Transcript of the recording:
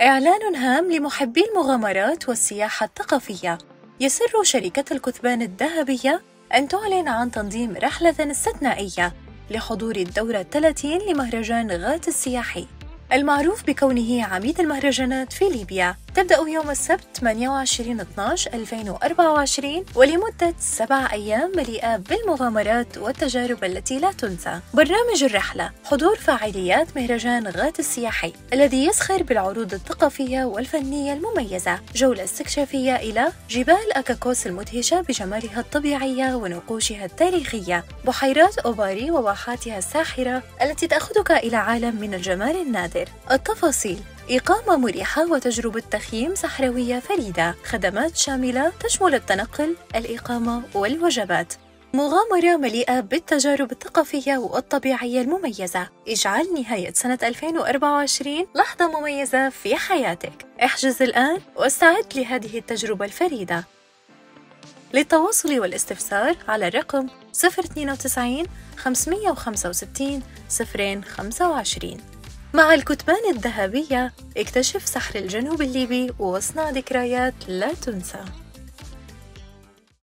إعلان هام لمحبي المغامرات والسياحة الثقافية. يسر شركة الكثبان الذهبية أن تعلن عن تنظيم رحلة استثنائية لحضور الدورة 30 لمهرجان غات السياحي، المعروف بكونه عميد المهرجانات في ليبيا. تبدأ يوم السبت 28/12/2024 ولمدة 7 أيام مليئة بالمغامرات والتجارب التي لا تنسى. برنامج الرحلة: حضور فعاليات مهرجان غات السياحي الذي يسخر بالعروض الثقافية والفنية المميزة، جولة استكشافية إلى جبال أكاكوس المدهشة بجمالها الطبيعية ونقوشها التاريخية، بحيرات أوباري وواحاتها الساحرة التي تأخذك إلى عالم من الجمال النادر. التفاصيل: إقامة مريحة وتجربة تخييم صحراوية فريدة، خدمات شاملة تشمل التنقل، الإقامة والوجبات، مغامرة مليئة بالتجارب الثقافية والطبيعية المميزة. اجعل نهاية سنة 2024 لحظة مميزة في حياتك. احجز الآن واستعد لهذه التجربة الفريدة. للتواصل والاستفسار على الرقم 092 565 025. مع الكثبان الذهبية اكتشف سحر الجنوب الليبي واصنع ذكريات لا تنسى.